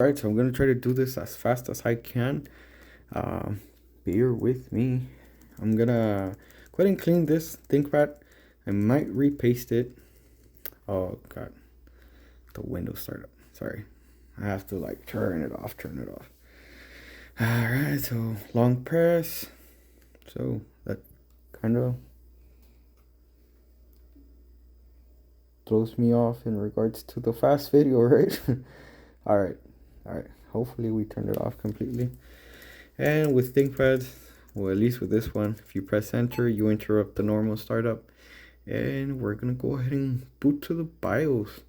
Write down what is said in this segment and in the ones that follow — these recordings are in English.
Alright, so I'm gonna try to do this as fast as I can. Bear with me. I'm gonna go ahead and clean this Thinkpad. I might repaste it. Oh god, the window startup. Sorry, I have to like turn it off. Alright, so long press. So that kind of throws me off in regards to the fast video, right? Alright. Hopefully we turned it off completely. And with ThinkPad, well, at least with this one, if you press enter, you interrupt the normal startup. And we're gonna go ahead and boot to the BIOS,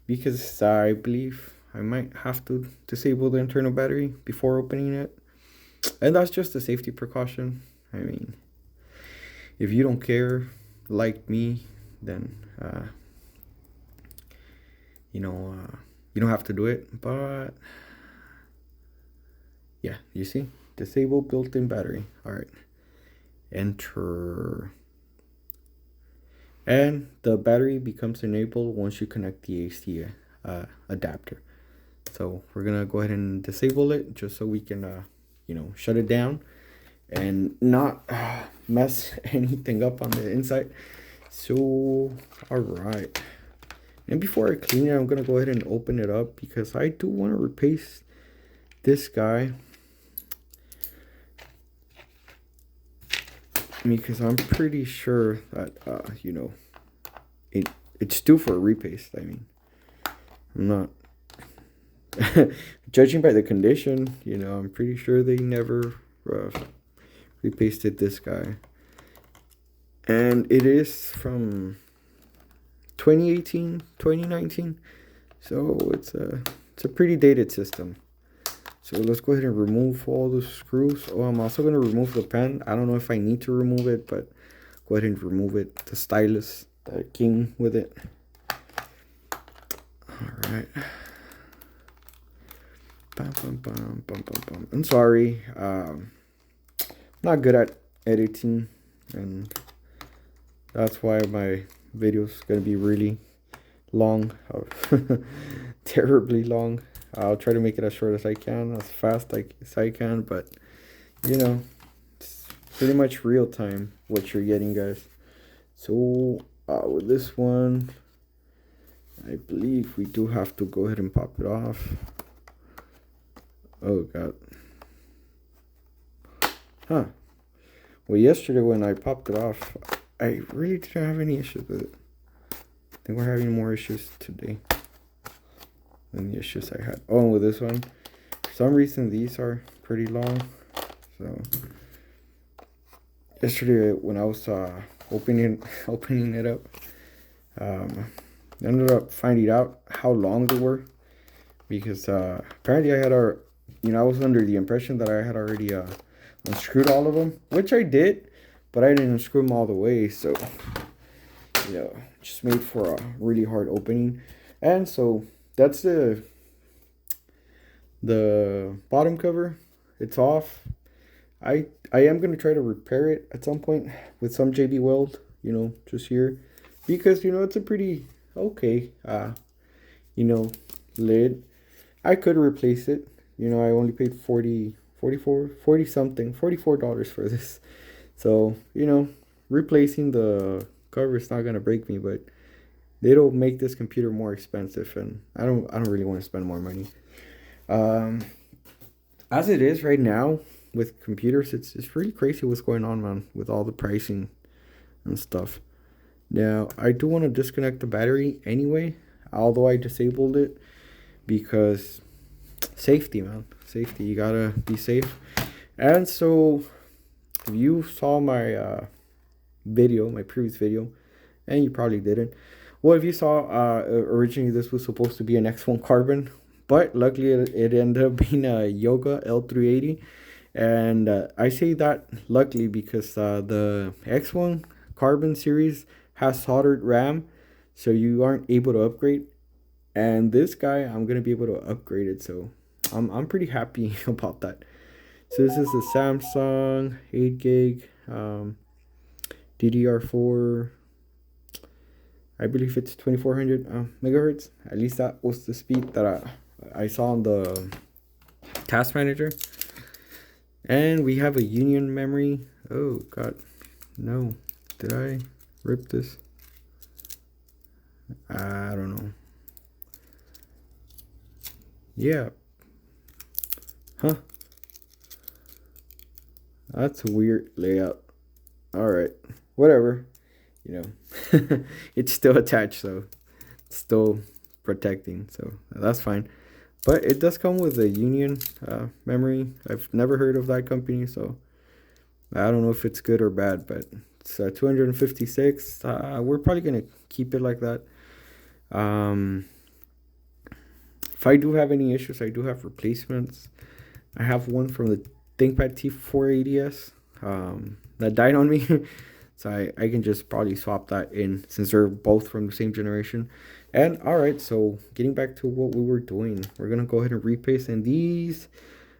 because I believe I might have to disable the internal battery before opening it. And that's just a safety precaution. I mean, if you don't care like me, then you don't have to do it. But yeah, you see, disable built-in battery. All right, enter. And the battery becomes enabled once you connect the AC adapter. So we're gonna go ahead and disable it just so we can shut it down and not mess anything up on the inside. So all right, and before I clean it, I'm gonna go ahead and open it up because I do want to replace this guy, because I'm pretty sure that it's due for a repaste. I mean, I'm not judging by the condition, I'm pretty sure they never repasted this guy, and it is from 2018, 2019, so it's a pretty dated system. So let's go ahead and remove all the screws. Oh, I'm also going to remove the pen. I don't know if I need to remove it, but go ahead and remove it. The stylus that came with it. All right. I'm sorry. Not good at editing, and that's why my video's going to be really long. Terribly long. I'll try to make it as short as I can, as fast as I can, but it's pretty much real time what you're getting, guys. So with this one, I believe we do have to go ahead and pop it off. Oh god. Huh. Well, yesterday when I popped it off, I really didn't have any issues with it. I think we're having more issues today than the issues I had. Oh, and with this one, for some reason these are pretty long. So yesterday when I was opening it up, I ended up finding out how long they were, because apparently I was under the impression that I had already unscrewed all of them, which I did, but I didn't screw them all the way, so just made for a really hard opening. And so that's the bottom cover. It's off. I am gonna try to repair it at some point with some JB Weld, just here, because it's a pretty okay lid. I could replace it. I only paid $44 for this. So, replacing the cover is not gonna break me, but it'll make this computer more expensive, and I don't really want to spend more money. As it is right now with computers, it's really crazy what's going on, man, with all the pricing and stuff. Now, I do want to disconnect the battery anyway, although I disabled it, because safety, man. Safety, you gotta be safe. And so, if you saw my my previous video, and you probably didn't. Well, if you saw, originally this was supposed to be an X1 carbon, but luckily it ended up being a Yoga L380. And I say that luckily because the X1 carbon series has soldered RAM, so you aren't able to upgrade. And this guy, I'm going to be able to upgrade it, so I'm pretty happy about that. So this is the Samsung 8 gig DDR4. I believe it's 2400 megahertz. At least that was the speed that I saw on the task manager. And we have a union memory. Oh god, no. Did I rip this? I don't know. Yeah. Huh. That's a weird layout. Alright. Whatever. You know. It's still attached, so it's still protecting, so that's fine. But it does come with a union memory. I've never heard of that company, so I don't know if it's good or bad, but it's 256. We're probably going to keep it like that. If I do have any issues, I do have replacements. I have one from the Thinkpad T480S that died on me. So I can just probably swap that in since they're both from the same generation. And all right, so getting back to what we were doing, we're gonna go ahead and repaste. And these,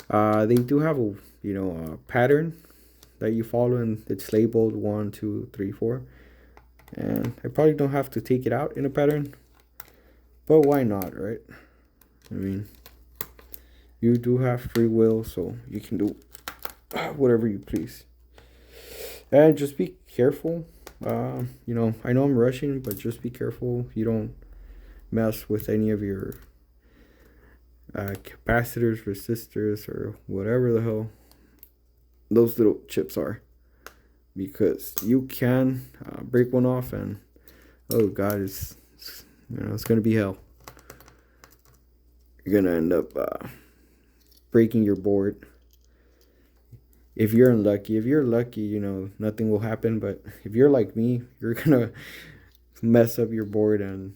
they do have a pattern that you follow, and it's labeled 1, 2, 3, 4. And I probably don't have to take it out in a pattern, but why not, right? I mean, you do have free will, so you can do whatever you please. And just be careful. I know I'm rushing, but just be careful you don't mess with any of your capacitors, resistors, or whatever the hell those little chips are, because you can break one off, and oh god, it's gonna be hell. You're gonna end up breaking your board. If you're unlucky, nothing will happen. But if you're like me, you're gonna mess up your board. And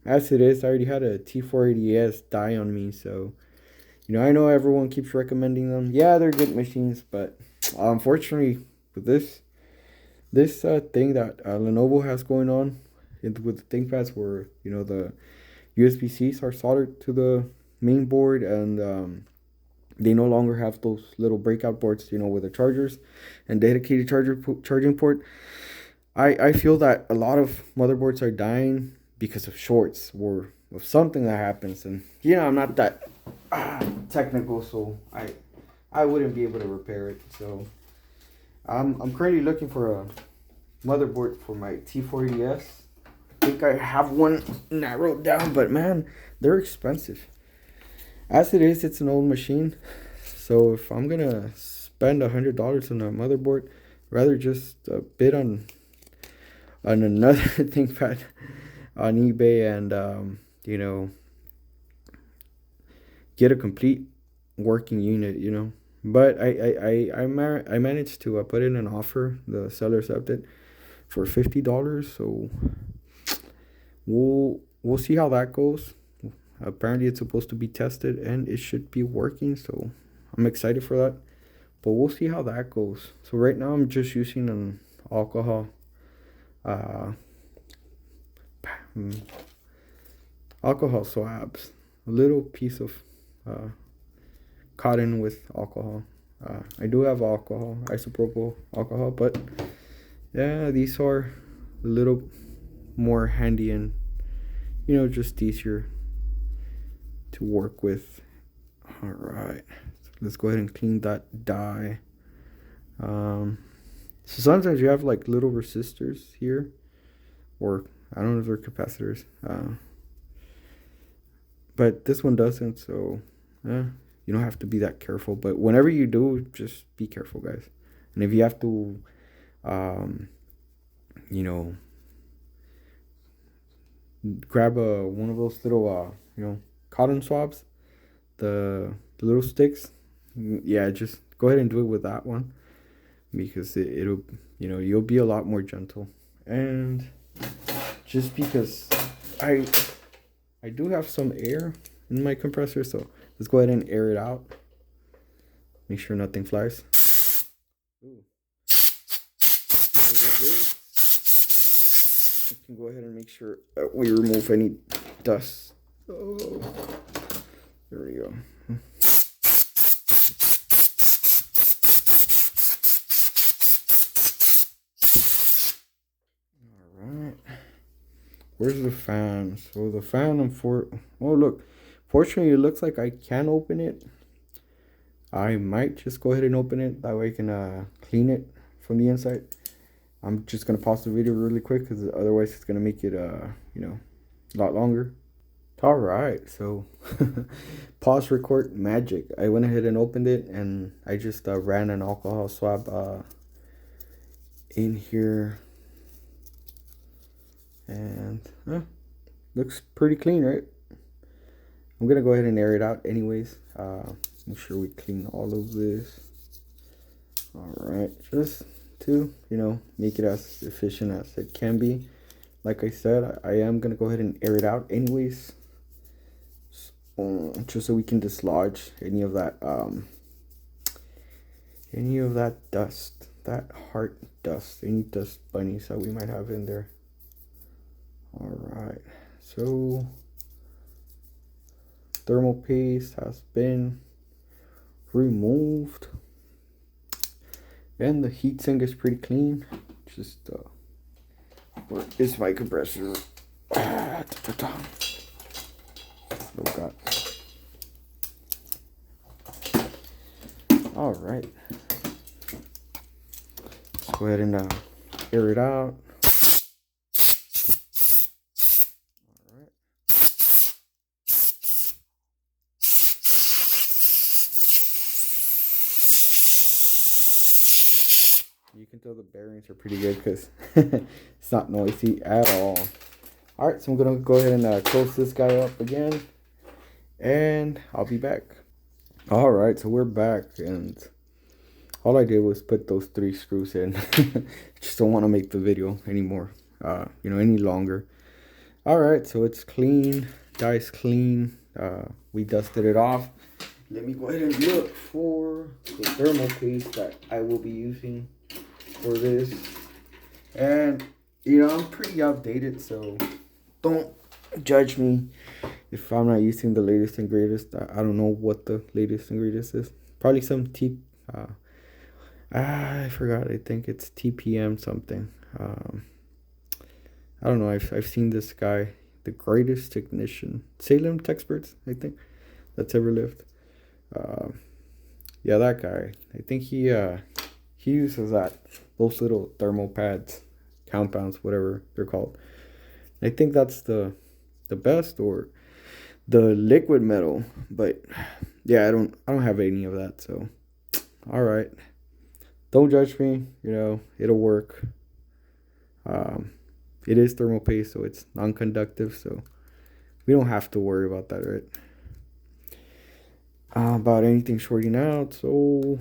as it is, I already had a T480S die on me, so I know everyone keeps recommending them. Yeah, they're good machines, but unfortunately, with this thing that Lenovo has going on with the ThinkPads, where the USB-Cs are soldered to the main board, and they no longer have those little breakout boards, with the chargers and dedicated charging port. I feel that a lot of motherboards are dying because of shorts or of something that happens. And I'm not that technical, so I wouldn't be able to repair it. So I'm currently looking for a motherboard for my T480S. I think I have one narrowed down, but man, they're expensive. As it is, it's an old machine, so if I'm gonna spend $100 on a motherboard, rather just bid on another ThinkPad on eBay, and get a complete working unit. But I managed to put in an offer. The seller accepted for $50, so we'll see how that goes. Apparently it's supposed to be tested and it should be working, so I'm excited for that, but we'll see how that goes. So right now I'm just using an alcohol swabs, a little piece of cotton with alcohol. I do have alcohol, isopropyl alcohol, but yeah, these are a little more handy and just easier to work with. All right, so let's go ahead and clean that die. So sometimes you have like little resistors here, or I don't know if they're capacitors, but this one doesn't, so you don't have to be that careful. But whenever you do, just be careful, guys. And if you have to grab one of those little cotton swabs, the little sticks, yeah, just go ahead and do it with that one, because it'll you'll be a lot more gentle. And just because I do have some air in my compressor, so let's go ahead and air it out, make sure nothing flies. Ooh. So with this, we can go ahead and make sure that we remove any dust. Oh, there we go. All right. Where's the fan? So the fan, oh look, Fortunately, it looks like I can open it. I might just go ahead and open it. That way I can clean it from the inside. I'm just going to pause the video really quick because otherwise it's going to make it, a lot longer. All right, so pause record magic. I went ahead and opened it, and I just ran an alcohol swab in here, and looks pretty clean, right? I'm gonna go ahead and air it out anyways. Make sure we clean all of this. All right, just to make it as efficient as it can be. Like I said, I am gonna go ahead and air it out anyways. Just so we can dislodge any of that dust, that heart dust, any dust bunnies that we might have in there. All right, so thermal paste has been removed, and the heatsink is pretty clean. Just where is my compressor? Oh god. All right, let's go ahead and air it out. All right. You can tell the bearings are pretty good because it's not noisy at all. All right, so I'm gonna go ahead and close this guy up again, and I'll be back. All right, so we're back, and all I did was put those 3 screws in. Just don't want to make the video anymore, any longer. All right, so it's clean, guy's clean. We dusted it off. Let me go ahead and look for the thermal paste that I will be using for this. And I'm pretty outdated, so don't judge me if I'm not using the latest and greatest. I don't know what the latest and greatest is. Probably some I forgot. I think it's TPM something. I don't know. I've seen this guy, the greatest technician, Salem Texperts, I think, that's ever lived. Yeah, that guy. I think he uses those little thermal pads, compounds, whatever they're called. I think that's the best, or the liquid metal, but yeah, I don't have any of that. So all right, don't judge me. It'll work. It is thermal paste, so it's non-conductive, so we don't have to worry about that, right? About anything shorting out, so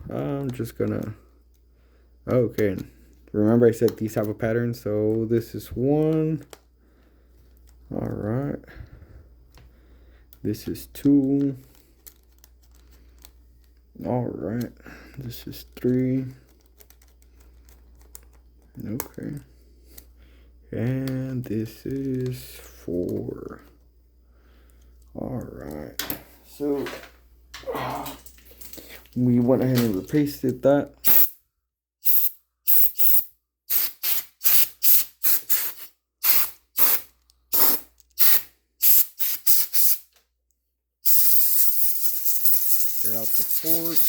I'm just gonna okay, remember I said these have a pattern, so this is 1. All right, this is 2. All right, this is 3. Okay, and this is 4. All right, so we went ahead and repasted that. Clear out the port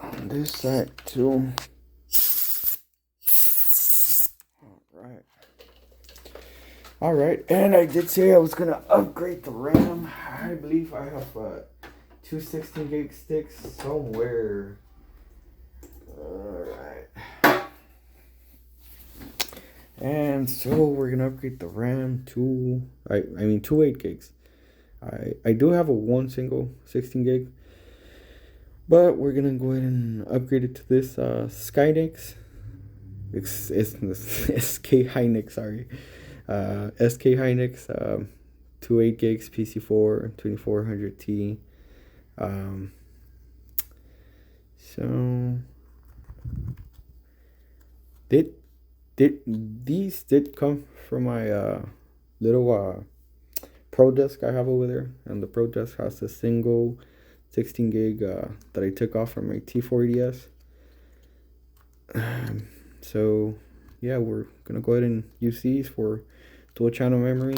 on this side too. All right, and I did say I was gonna upgrade the RAM. I believe I have 2 16 gig sticks somewhere. All right, and so we're gonna upgrade the RAM to I mean 2 8 gigs. I do have a 1 single 16 gig, but we're gonna go ahead and upgrade it to this Skynix. It's SK Hynix, sorry. SK Hynix, 2 8 gigs, PC4, 2400T. So these did come from my little Pro Desk I have over there, and the Pro Desk has a single 16 gig that I took off from my T4DS. So yeah, we're gonna go ahead and use these for dual channel memory,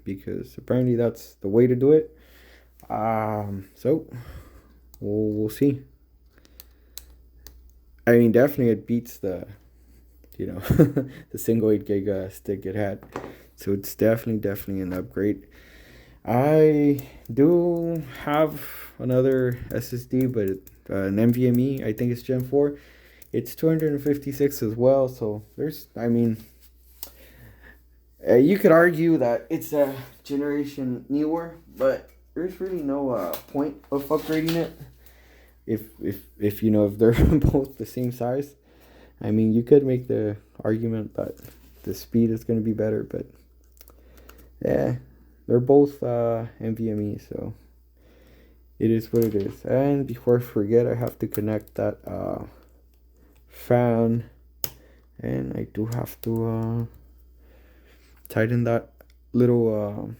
because apparently that's the way to do it. So we'll see. I mean, definitely it beats the, the single 8 gig stick it had. So it's definitely an upgrade. I do have another SSD, but an NVMe, I think it's Gen 4. It's 256 as well. So you could argue that it's a generation newer, but there's really no point of upgrading it if they're both the same size. I mean, you could make the argument that the speed is going to be better, but yeah, they're both NVMe, so it is what it is. And before I forget, I have to connect that fan, and I do have to tighten that little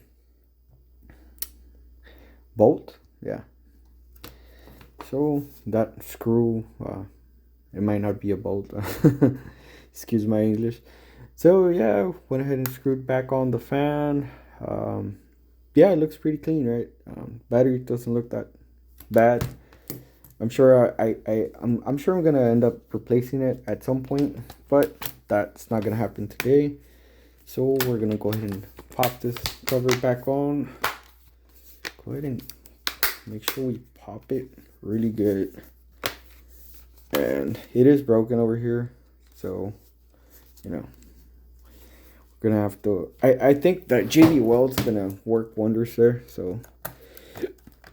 bolt. Yeah. So that screw, it might not be a bolt. Excuse my English. So yeah, went ahead and screwed back on the fan. Yeah, it looks pretty clean, right? Battery doesn't look that bad. I'm sure I'm sure I'm gonna end up replacing it at some point, but that's not gonna happen today. So we're gonna go ahead and pop this cover back on. Go ahead and make sure we pop it really good. And it is broken over here, so we're gonna have to. I think that JB Weld's gonna work wonders there. So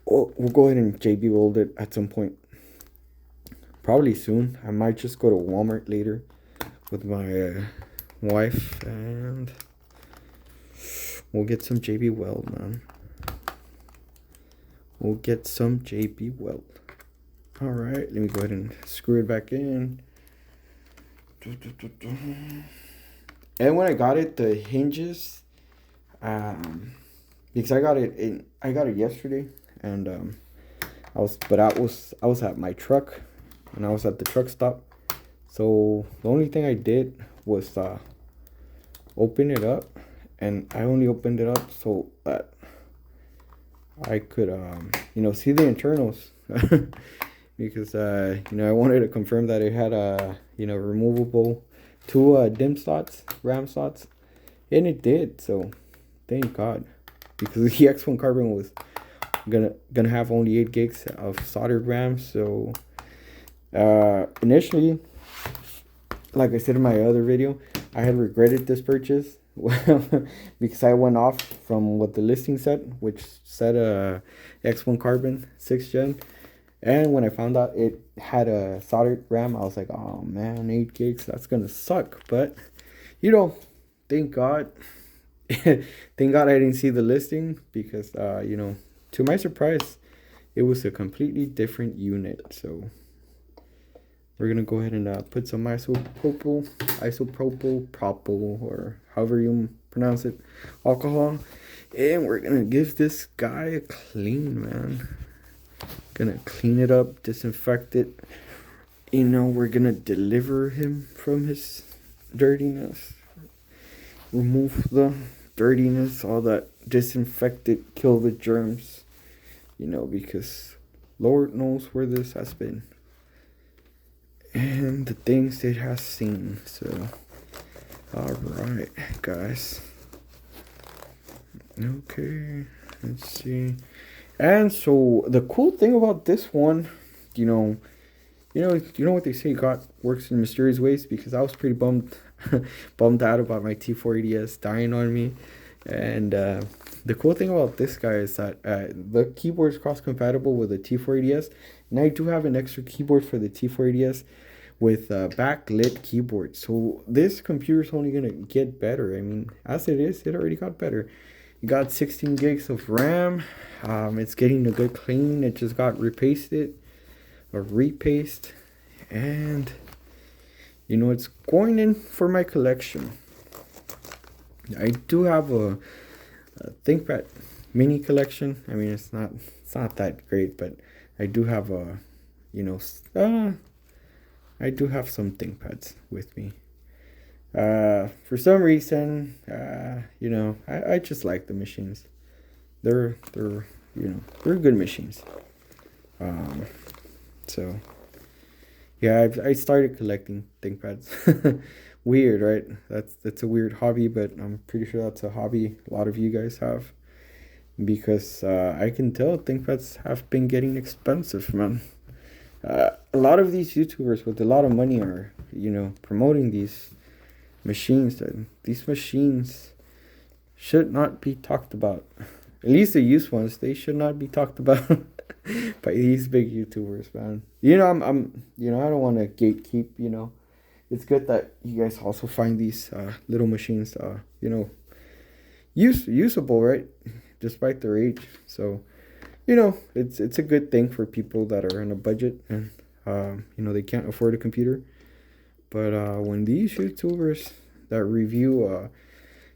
we'll go ahead and JB Weld it at some point. Probably soon. I might just go to Walmart later with my wife, and we'll get some JB Weld, man. We'll get some JB Weld. All right, let me go ahead and screw it back in. And when I got it, the hinges, because I got it yesterday, and I was at my truck, and I was at the truck stop. So the only thing I did was open it up, and I only opened it up so that I could see the internals. Because I wanted to confirm that it had a removable 2 DIMM slots, RAM slots, and it did. So thank God, because the X1 Carbon was gonna have only 8 gigs of soldered RAM. So initially, like I said in my other video, I had regretted this purchase because I went off from what the listing said, which said X1 Carbon 6th gen. And when I found out it had a soldered RAM, I was like, oh man, 8 gigs, that's gonna suck. But thank God. Thank God I didn't see the listing, because to my surprise, it was a completely different unit. So we're gonna go ahead and put some isopropyl, or however you pronounce it, alcohol, and we're gonna give this guy a clean, man. Gonna clean it up, disinfect it. We're gonna deliver him from his dirtiness, remove the dirtiness, all that, disinfect it, kill the germs, because Lord knows where this has been and the things it has seen. So all right, guys. Okay, let's see. And so the cool thing about this one, you know what they say, God works in mysterious ways, because I was pretty bummed out about my T480S dying on me. And the cool thing about this guy is that the keyboard is cross compatible with the T480S, and I do have an extra keyboard for the T480S with backlit keyboard. So this computer is only gonna get better. I mean, as it is, it already got better. You got 16 gigs of RAM. It's getting a good clean. It just got repasted, and it's going in for my collection. I do have a Thinkpad mini collection. I mean, it's not that great, but I do have I do have some Thinkpads with me. For some reason, I just like the machines. They're they're good machines. Um, so yeah, I started collecting ThinkPads. Weird, right? That's a weird hobby, but I'm pretty sure that's a hobby a lot of you guys have, because I can tell ThinkPads have been getting expensive, man. A lot of these YouTubers with a lot of money are, promoting these machines. And these machines should not be talked about. At least the used ones, they should not be talked about by these big YouTubers, man. I don't want to gatekeep. It's good that you guys also find these little machines, usable, right? Despite their age. So, it's a good thing for people that are on a budget and they can't afford a computer. But when these YouTubers that review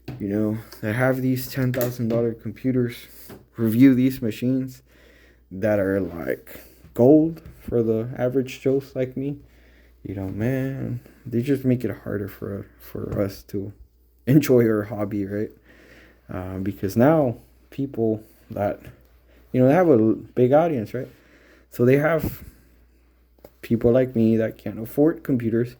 that have these $10,000 computers review these machines that are like gold for the average Joes like me, man, they just make it harder for us to enjoy our hobby, right? Because now people that they have a big audience, right? So they have people like me that can't afford computers,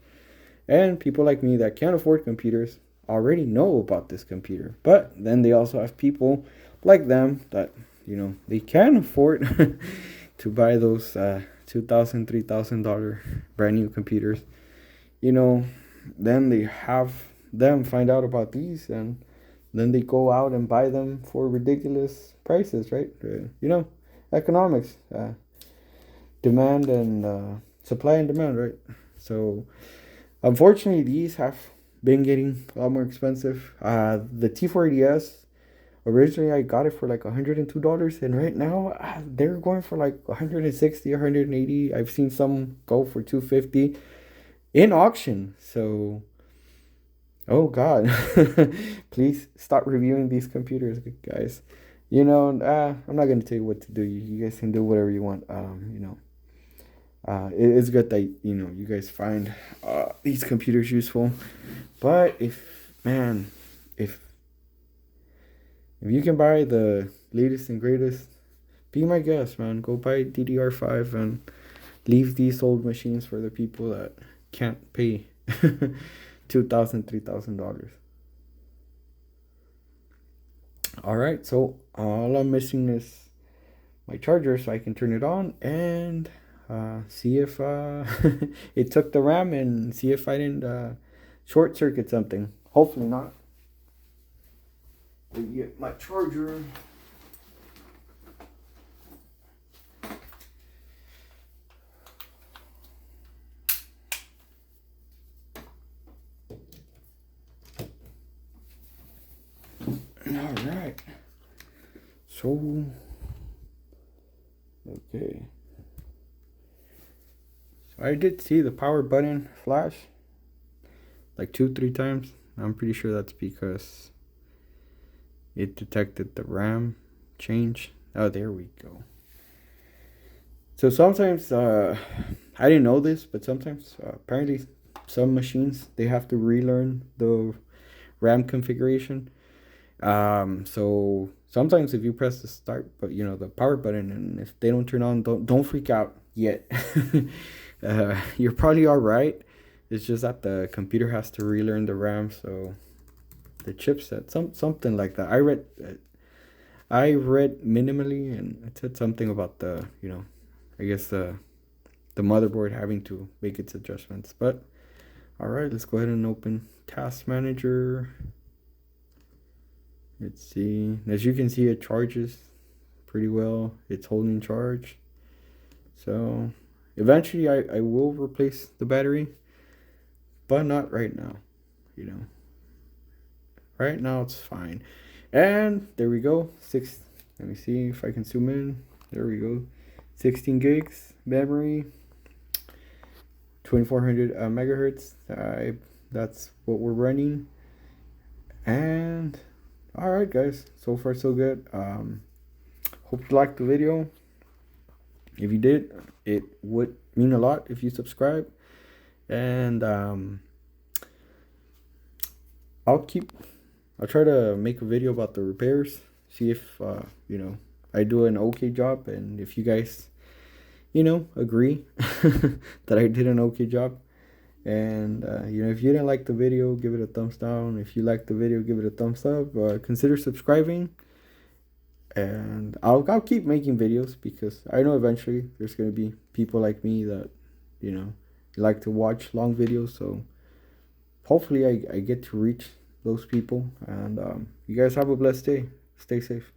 and people like me that can't afford computers already know about this computer. But then they also have people like them that they can afford to buy those $2,000, $3,000 brand new computers. Then they have them find out about these, and then they go out and buy them for ridiculous prices, right? Economics, demand and supply and demand, right? So unfortunately, these have been getting a lot more expensive. The T480S, originally I got it for like $102, and right now they're going for like 160, 180. I've seen some go for 250 in auction. So, oh God, please stop reviewing these computers, guys. I'm not gonna tell you what to do. You guys can do whatever you want. It's good that you guys find these computers useful. But if you can buy the latest and greatest, be my guest, man. Go buy DDR5 and leave these old machines for the people that can't pay $2,000, $3,000. All right, so all I'm missing is my charger so I can turn it on and see if it took the RAM, and see if I didn't short circuit something. Hopefully not. Let me get my charger. All right. So, okay. So I did see the power button flash like 2-3 times. I'm pretty sure that's because it detected the RAM change. Oh, there we go. So sometimes, I didn't know this, but sometimes apparently some machines, they have to relearn the RAM configuration. So sometimes if you press the start, but the power button, and if they don't turn on, don't freak out yet. You're probably all right. It's just that the computer has to relearn the RAM, so the chipset, something like that. I read minimally, and it said something about the I guess the motherboard having to make its adjustments. But all right, let's go ahead and open Task Manager. Let's see. As you can see, it charges pretty well. It's holding charge. So eventually I will replace the battery, but not right now. Right now it's fine. And there we go. Let me see if I can zoom in. There we go. 16 gigs memory, 2400 megahertz. That's what we're running. And all right, guys, so far so good. Hope you liked the video. If you did, it would mean a lot if you subscribe. And I'll try to make a video about the repairs, see if I do an okay job, and if you guys agree that I did an okay job. And if you didn't like the video, give it a thumbs down. If you liked the video, give it a thumbs up. Consider subscribing, and I'll keep making videos because I know eventually there's gonna be people like me that like to watch long videos. So hopefully I get to reach those people. And you guys have a blessed day. Stay safe.